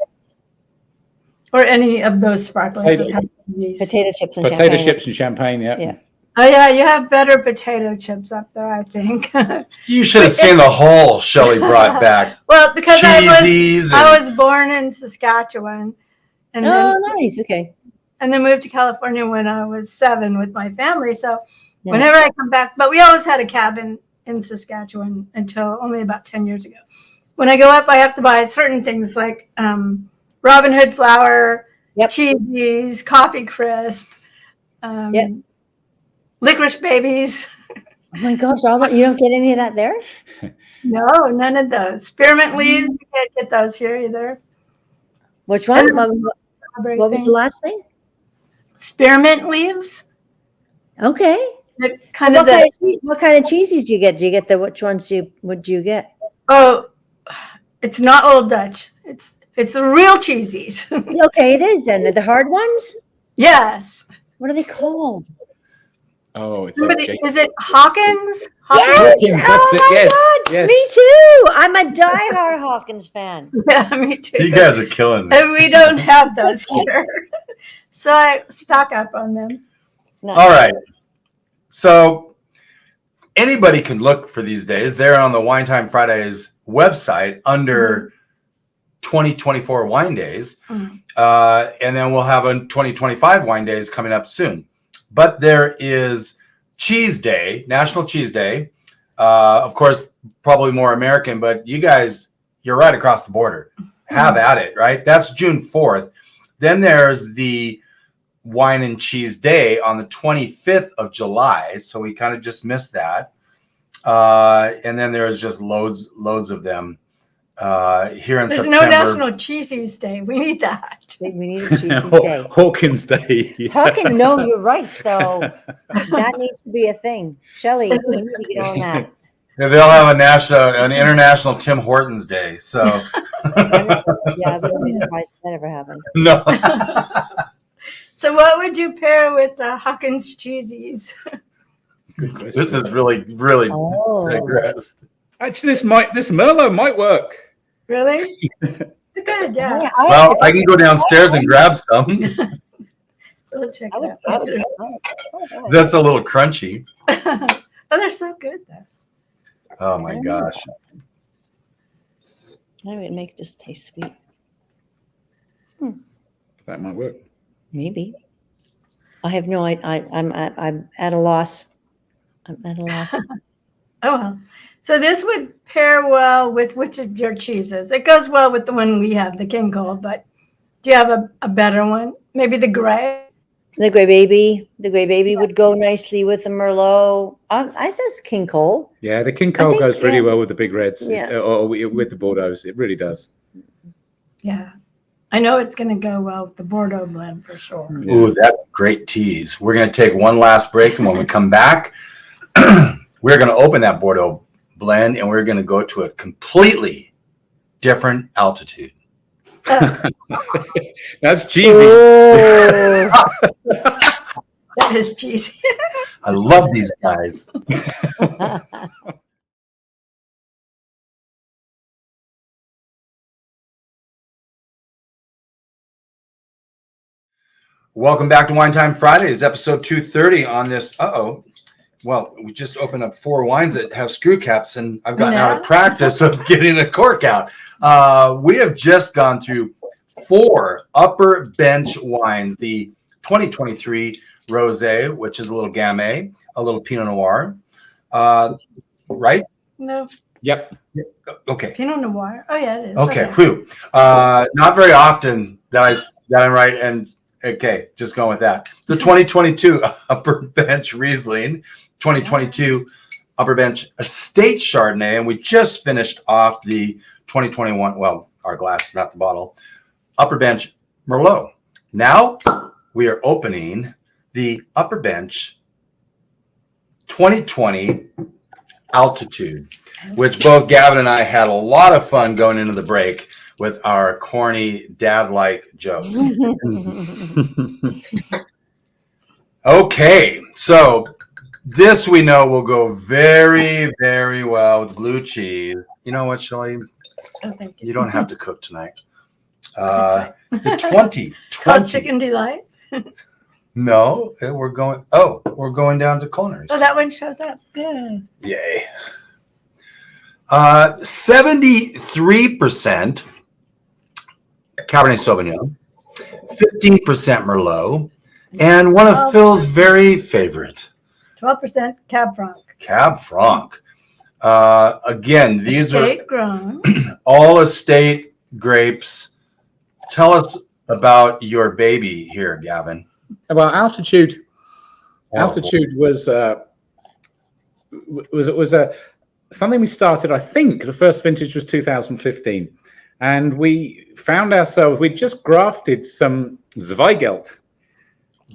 Or any of those sparklers that Potato- have yeast. potato chips and Potato champagne. chips and champagne. Yeah. Yeah. Oh yeah, you have better potato chips up there, I think. You should have seen the whole Shelley brought back. Well, because Cheesies. I was born in Saskatchewan, and Oh, then nice. Okay. moved to California when I was 7 with my family. So Yeah. whenever I come back, but we always had a cabin in Saskatchewan until only about 10 years ago. When I go up, I have to buy certain things like Robin Hood flour, Yep. cheese, coffee crisp, Yep. licorice babies. Oh my gosh! All that you don't get any of that there? No, none of those. Spearmint leaves, you can't get those here either. Which one? And- What was the last thing? Spearmint leaves? Okay. They're kind What of the, kind of cheeses do you get? Do you get which ones would you get? oh, it's not Old Dutch. It's the real cheesies. Okay, it is then. The hard ones? Yes. What are they called? Oh, it's Somebody, like is it Hawkins? Yes! Hawkins, that's Oh it, my yes, God, yes. me too. I'm a diehard Hawkins fan. Yeah, me too. You guys are killing me. And we don't have those here. So I stock up on them. Nice. All right. So anybody can look for these days. They're on the Wine Time Fridays website under 2024 wine days. Mhm. And then we'll have a 2025 wine days coming up soon. But there is Cheese Day, National Cheese Day. Of course, probably more American, but you guys, you're right across the border. Have at it, right? That's June 4th. Then there's the Wine and Cheese Day on the 25th of July. So we kind of just missed that. And then there's just loads of them here in There's September. no National Cheesies Day. We need that. We need a cheesy day. Hawkins Day. Hawkins, no, you're right. So that needs to be a thing. Shelley, we need to get on that. Yeah, they'll have an international Tim Hortons Day. So Yeah, I wouldn't be surprised if that ever happened. no. So what would you pair with the Hawkins cheesies? This is really Oh, digressed. Actually, this Merlot might work. Really? Good, yeah. Well, I can go downstairs and grab some. We'll check I would, it I out. would, That's a little crunchy. Oh, they're so good though. Oh my gosh. I would make this taste sweet. That might work. Maybe. I have no idea. I'm at a loss. I'm at a loss. Oh well. So this would pair well with which of your cheeses? It goes well with the one we have, the King Cole, but do you have a better one? Maybe the gray? The Grey Baby. The Grey Baby would go nicely with the Merlot. I says King Cole. Yeah, the King Cole think, goes really yeah. well with the big reds, Yeah. or with the Bordeaux. It really does. Yeah. I know it's going to go well with the Bordeaux blend for sure. Ooh, that's great tease. We're going to take one last break, and when we come back, we're going to open that Bordeaux blend, and we're going to go to a completely different altitude. That's cheesy. Oh, That is cheesy. I love these guys. Welcome back to Wine Time Fridays, episode 230 on this. Well, we just opened up 4 wines that have screw caps, and I've gotten out of practice of getting a cork out. We have just gone through 4 Upper Bench wines, the 2023 Rosé, which is a little Gamay, a little Pinot Noir. Right? No, Yep. Okay. Pinot Noir. Oh yeah, it is. Okay. Whew. Not very often that I'm right. And okay, just going with that. The 2022 Upper Bench Riesling, 2022 Upper Bench Estate Chardonnay, and we just finished off the 2021. Well, our glass, not the bottle. Upper Bench Merlot. Now we are opening the Upper Bench 2020 Altitude, which both Gavin and I had a lot of fun going into the break with our corny dad-like jokes. Okay, so this we know will go very, very well with blue cheese. You know what, Shelley? Oh, thank you. You don't have to cook tonight. That's The 2020. Called Chicken Delight. No, we're going down to culinary. Oh, that one shows up. Good. Yay. 73% Cabernet Sauvignon, 15% Merlot, and one of Phil's very favorite, 12% Cab Franc. Cab Franc. Again, these Estate grown. are all estate grapes. Tell us about your baby here, Gavin. Well, altitude was something we started. I think the first vintage was 2015, and we found ourselves. We just grafted some Zweigelt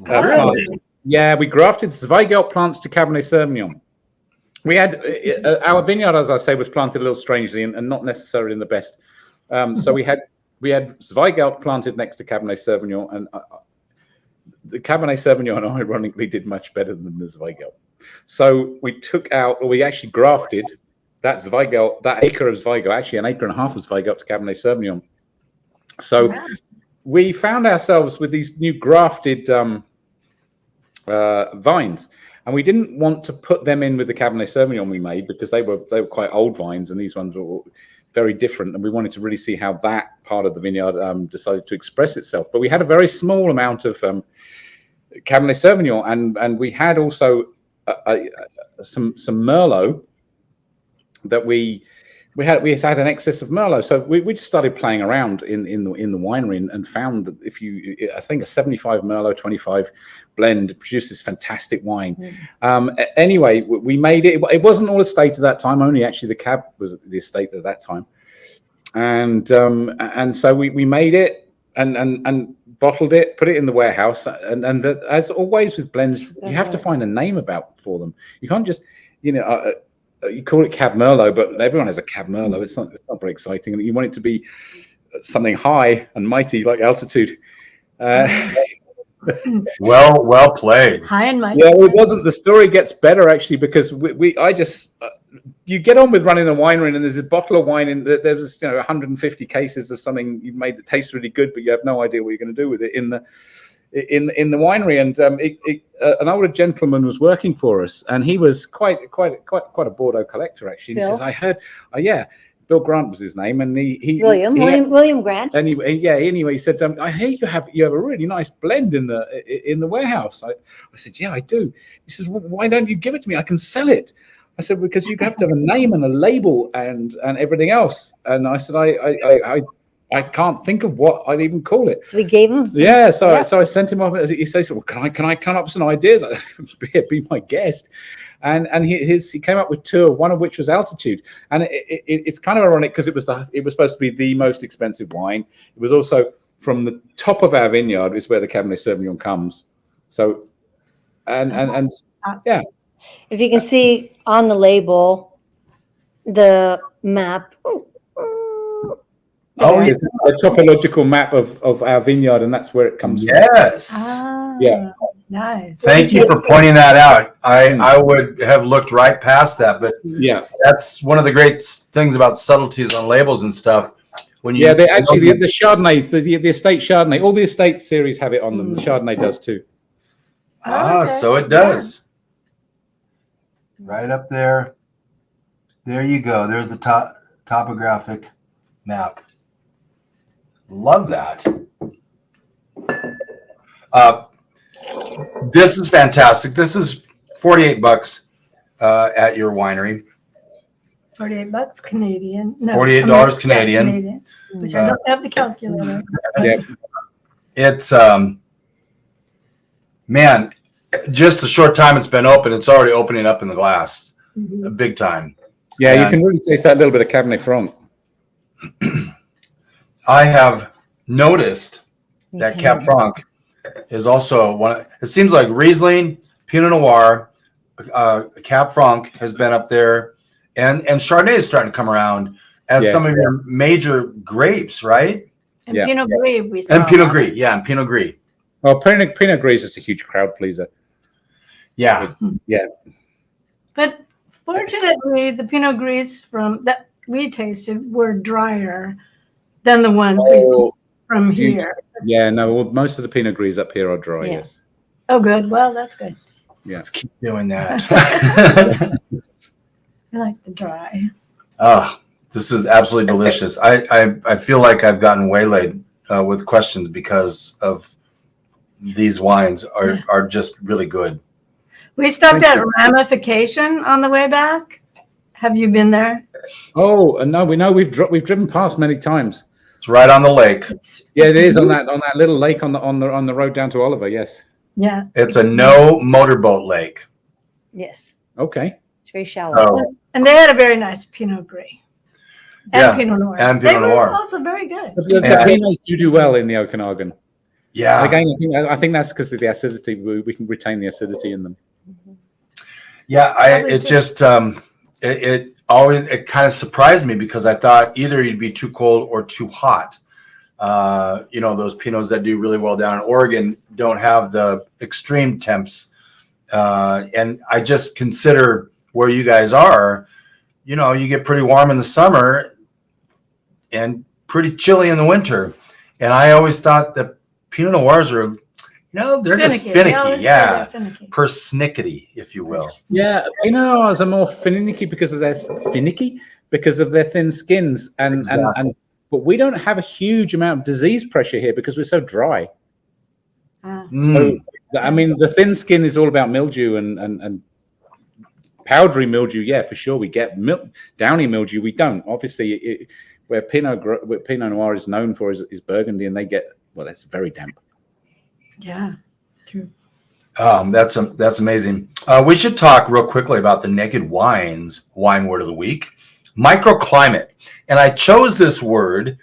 plants. Yeah, we grafted Zweigelt plants to Cabernet Sauvignon. We had our vineyard, as I say, was planted a little strangely and not necessarily in the best. So we had Zweigelt planted next to Cabernet Sauvignon, and the Cabernet Sauvignon ironically did much better than the Zweigelt. So we actually grafted that Zweigelt, that acre of Zweigelt, actually an acre and a half of Zweigelt to Cabernet Sauvignon. So we found ourselves with these new grafted vines, and we didn't want to put them in with the Cabernet Sauvignon we made because they were quite old vines, and these ones were very different, and we wanted to really see how that part of the vineyard decided to express itself. But we had a very small amount of Cabernet Sauvignon, and we had also some Merlot that we had an excess of Merlot. So we just started playing around in the winery and found that I think a 75 Merlot 25 blend produces fantastic wine. Anyway, we made it. It wasn't all estate at that time. Only actually the cab was the estate at that time. And so we made it and bottled it, put it in the warehouse. And as always with blends, you have to find a name for them. You can't just, you call it Cab Merlot, but everyone has a Cab Merlot. It's not very exciting. And you want it to be something high and mighty like Altitude. Well played. High and mighty. Yeah, it wasn't. The story gets better actually because you get on with running a winery, and there's a bottle of wine in there was 150 cases of something you've made that tastes really good, but you have no idea what you're going to do with it in the winery. And an older gentleman was working for us, and he was quite a Bordeaux collector actually. And he says, "I heard, Bill Grant was his name, and William Grant." Anyway, he said, "I hear you have a really nice blend in the warehouse." I said, "Yeah, I do." He says, "Well, why don't you give it to me? I can sell it." I said, "Because you have to have a name and a label and everything else." And I said, I can't think of what I'd even call it. So we gave him So I sent him off. He says, "Well, can I come up with some ideas?" Be my guest. And he came up with two, one of which was Altitude. And it's kind of ironic because it was supposed to be the most expensive wine. It was also from the top of our vineyard is where the Cabernet Sauvignon comes. So, and yeah. If you can see on the label, the map. It's a topological map of our vineyard, and that's where it comes from. Yes. Yeah. Nice. Thank you for pointing that out. I would have looked right past that, but yeah, that's one of the great things about subtleties on labels and stuff. When you the Chardonnays, the estate Chardonnay, all the estate series have it on them. The Chardonnay does too. So it does. Right up there. There you go. There's the topographic map. Love that. This is fantastic. This is $48 at your winery. $48 Canadian. No, $48 Canadian. Yeah, which I don't have the calculator. Yeah. It's man, just the short time it's been open, it's already opening up in the glass, big time. Yeah, you And can really taste that little bit of Cabernet Franc. I have noticed that Cab Franc is also one. It seems like Riesling, Pinot Noir, Cab Franc has been up there, and Chardonnay is starting to come around as some of your major grapes, right? And Pinot Gris, we saw. And Pinot Gris, and Pinot Gris. Well, Pinot Gris is a huge crowd pleaser. Yeah, But fortunately, the Pinot Gris from that we tasted were drier than the one from here. Yeah, no, well, most of the Pinot Gris up here are dry, yes. Oh, good. Well, that's good. Yeah. Let's keep doing that. I like the dry. Oh, this is absolutely delicious. I feel like I've gotten waylaid with questions because of these wines are just really good. We stopped at Ramification on the way back. Have you been there? Oh, no, we know we've driven past many times. It's right on the lake. It is on that little lake on the road down to Oliver. Yes. Yeah. It's a no motorboat lake. Yes. Okay. It's very shallow. Oh, And they had a very nice Pinot Gris. And Yeah, Pinot Noir. and They Pinot were Noir. also very good. The Yeah. Pinots do well in the Okanagan. yeah. Again, I think that's because of the acidity. We can retain the acidity in them. Yeah, Probably it too. just it always kind of surprised me because I thought either you'd be too cold or too hot. Those Pinots that do really well down in Oregon don't have the extreme temps, and I just consider where you guys are. You get pretty warm in the summer and pretty chilly in the winter, and I always thought that Pinot Noirs are. They're just They finicky, always say yeah, they're finicky. persnickety, if you will. Yeah, Pinot Noirs are more finicky because of their thin skins, but we don't have a huge amount of disease pressure here because we're so dry. Ah. Mm. So, I mean, the thin skin is all about mildew and powdery mildew. Yeah, for sure. We get downy mildew. We don't. Obviously, where Pinot Noir is known for is Burgundy, and that's very damp. Yeah, true. That's amazing. We should talk real quickly about the Naked Wines wine word of the week, microclimate. And I chose this word,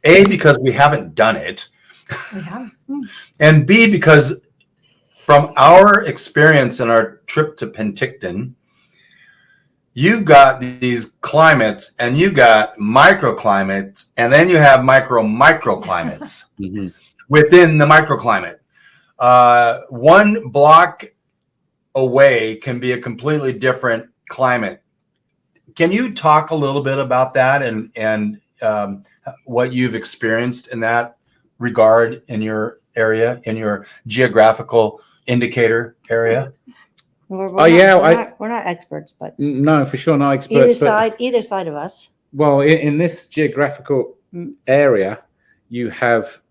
A, because we haven't done it, Yeah. and B, because from our experience in our trip to Penticton, you've got these climates and you got microclimates, and then you have microclimates within the microclimate. One block away can be a completely different climate. Can you talk a little bit about that and what you've experienced in that regard in your area, in your geographical indicator area? We're not experts, but No, for sure, not experts. either side of us. Well, in this geographical area, you have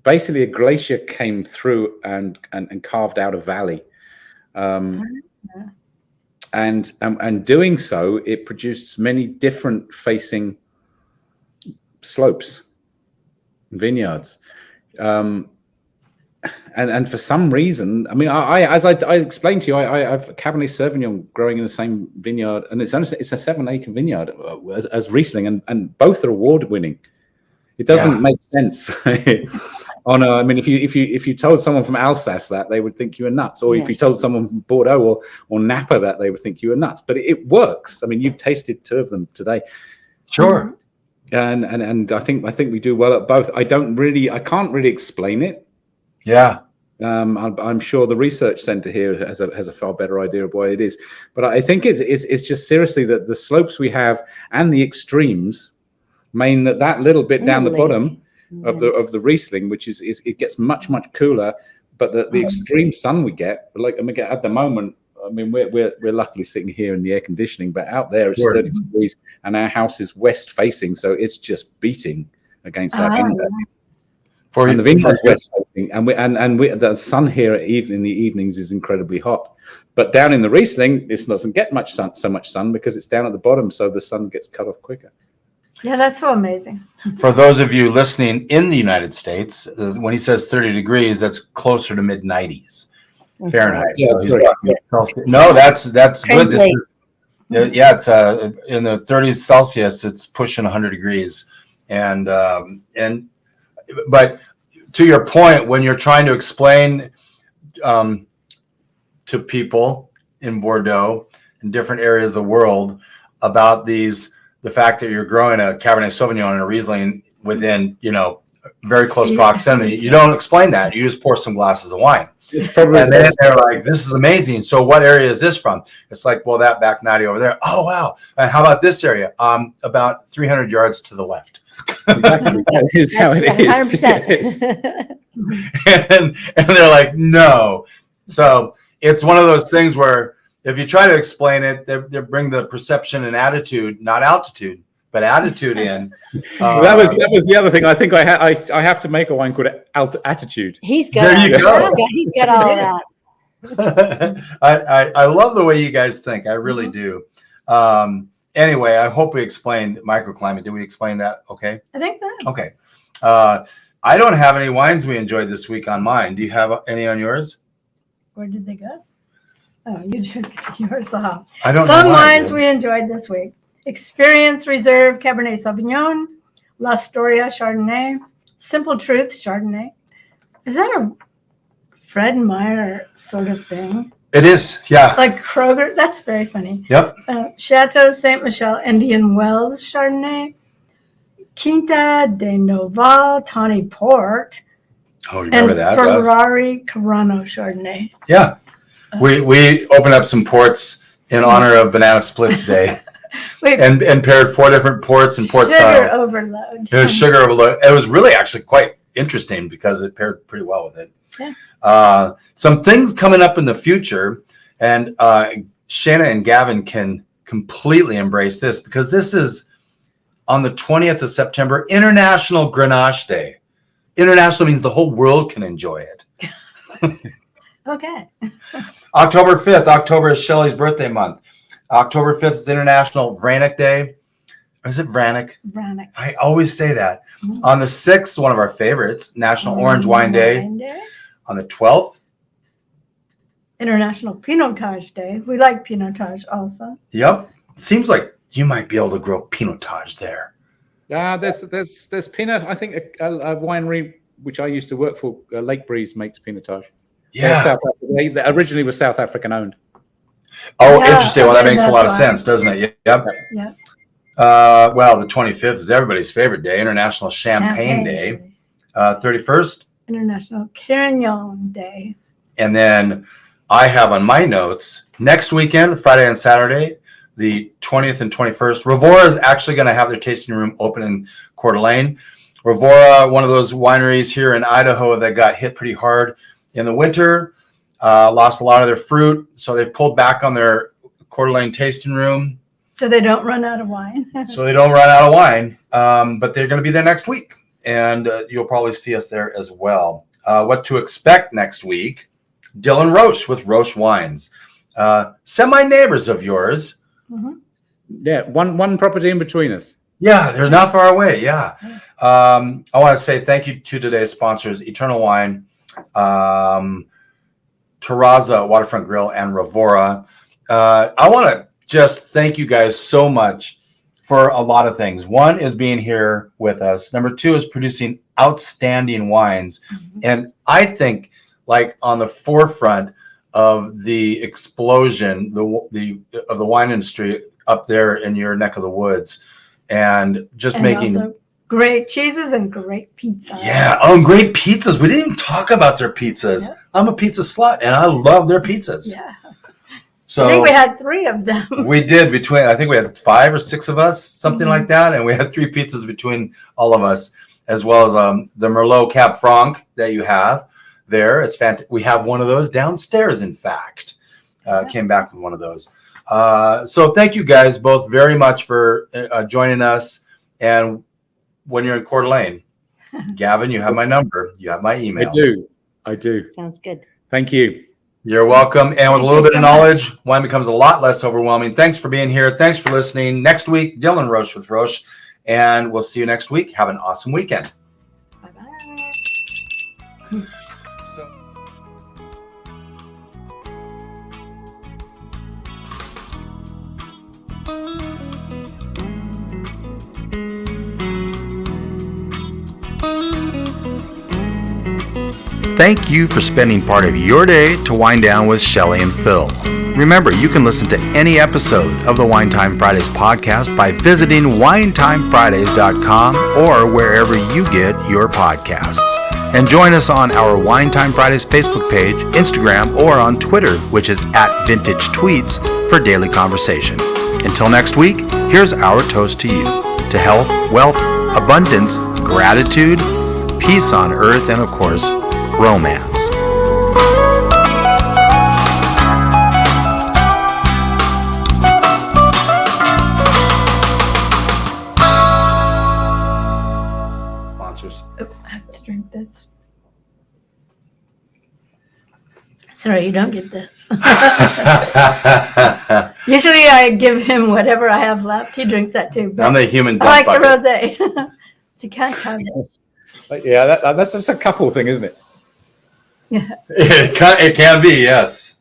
basically a glacier came through and carved out a valley, and doing so, it produced many different facing slopes, vineyards, and for some reason, I mean, as I explained to you, I have Cabernet Sauvignon growing in the same vineyard, and it's a 7-acre vineyard as Riesling, and both are award winning. It doesn't make sense. I mean, if you told someone from Alsace that, they would think you were nuts, or if you told someone from Bordeaux or Napa that, they would think you were nuts. But it works. I mean, you've tasted 2 of them today. Sure. And I think we do well at both. I can't really explain it. Yeah. I'm sure the research center here has a far better idea of what it is. But I think it's just seriously that the slopes we have and the extremes mean that little bit down the bottom of the Riesling, which is it gets much cooler, but the extreme sun we get, at the moment, I mean, we're luckily sitting here in the air conditioning, but out there it's 30 degrees, and our house is west facing, so it's just beating against that window. And the vineyard's west facing, and the sun here in the evenings is incredibly hot. But down in the Riesling, this doesn't get so much sun because it's down at the bottom, so the sun gets cut off quicker. Yeah, that's so amazing. For those of you listening in the United States, when he says 30 degrees, that's closer to mid 90s Fahrenheit. Yeah, So no, that's good. This is, yeah, it's in the 30s Celsius. It's pushing 100 degrees, but to your point, when you're trying to explain to people in Bordeaux in different areas of the world about the fact that you're growing a Cabernet Sauvignon and a Riesling within, very close proximity, you don't explain that. You just pour some glasses of wine. It's probably and then they're like, this is amazing. So what area is this from? It's like, well, that back 90 over there. Oh, wow. And how about this area? About 300 yards to the left. Exactly. That is how it is. 100%. and they're like, no. So it's one of those things where if you try to explain it, they bring the perception and attitude, not altitude, but attitude in. That was the other thing. I think I have to make a wine called Attitude. He's got. There you go. He's got all of that. I love the way you guys think. I really do. Anyway, I hope we explained microclimate. Did we explain that? Okay. I think so. Okay. I don't have any wines we enjoyed this week on mine. Do you have any on yours? Where did they go? Oh, you took yours off. I don't Some know why I wines did. we enjoyed this week. Experience Reserve Cabernet Sauvignon, La Storia Chardonnay, Simple Truth Chardonnay. Is that a Fred Meyer sort of thing? It is, yeah. Like Kroger? That's very funny. Yep. Chateau Saint Michel Indian Wells Chardonnay, Quinta de Noval Tawny Port, Oh, remember and that? Ferrari Carano Chardonnay. Yeah. We opened up some ports in honor of Banana Splits Day Wait, and paired 4 different ports and port sugar style. overload. It was sugar overload. It was really actually quite interesting because it paired pretty well with it. Yeah. Some things coming up in the future, and Shana and Gavin can completely embrace this because this is on the 20th of September, International Grenache Day. International means the whole world can enjoy it. Okay. October 5th. October is Shelley's birthday month. October 5th is International Vranic Day. Or is it Vranic? Vranic. I always say that. Mhm. On the 6th, one of our favorites, National Orange Wine Day. On the 12th, International Pinotage Day. We like Pinotage also. yep. Seems like you might be able to grow Pinotage there. There's Pinot. I think a winery which I used to work for, Lake Breeze, makes Pinotage. Yeah. South Africa. They originally was South African owned. Oh, Yeah, interesting. Well, that okay, makes a that's lot of why. sense, doesn't it? Yep. Yeah. Well, the 25th is everybody's favorite day, International Champagne Day. 31st, International Carignan Day. and then I have on my notes next weekend, Friday and Saturday, the 20th and 21st. Revora is actually going to have their tasting room open in Coeur d'Alene. Revora, one of those wineries here in Idaho that got hit pretty hard in the winter, lost a lot of their fruit, so they pulled back on their Coeur d'Alene tasting room. So they don't run out of wine. So they don't run out of wine, but they're going to be there next week, and you'll probably see us there as well. What to expect next week? Dylan Roche with Roche Wines, semi-neighbors of yours. Mhm. Yeah, one property in between us. Yeah, they're not far away. Yeah. I want to say thank you to today's sponsors, Eternal Wine, Terraza Waterfront Grill, and Revora. I want to just thank you guys so much for a lot of things. One is being here with us. Number 2 is producing outstanding wines. Mhm. And I think like on the forefront of the explosion of the wine industry up there in your neck of the woods, and just And making also great cheeses and great pizza. and great pizzas. We didn't even talk about their pizzas. Yeah. I'm a pizza slut and I love their pizzas. Yeah. So I think we had 3 of them. we did I think we had 5 or 6 of us, something Mhm. like that, and we had 3 pizzas between all of us, as well as the Merlot Cab Franc that you have there. It's fantastic. We have one of those downstairs, in fact. Came back with one of those. So thank you guys both very much for joining us. And when you're in Coeur d'Alene, Gavin, you have my number. You have my email. I do. Sounds good. Thank you. You're welcome. And with a Thank little you bit so of knowledge, wine becomes a lot less overwhelming. Thanks for being here. Thanks for listening. Next week, Dylan Roche with Roche. And we'll see you next week. Have an awesome weekend. Bye-bye. Thank you for spending part of your day to wind down with Shelley and Phil. Remember, you can listen to any episode of the Wine Time Fridays podcast by visiting winetimefridays.com or wherever you get your podcasts. And join us on our Wine Time Fridays Facebook page, Instagram, or on Twitter, which is @VintageTweets, for daily conversation. Until next week, here's our toast to you. To health, wealth, abundance, gratitude, peace on earth, and of course, romance. Sponsors. Oh, I have to drink this. Sorry, you don't get this. Usually I give him whatever I have left. He drinks that too. But I'm the human I like dump the bucket. rosé. So you can't have it. Yeah, that's just a couple thing, isn't it? Yeah. It can be, yes.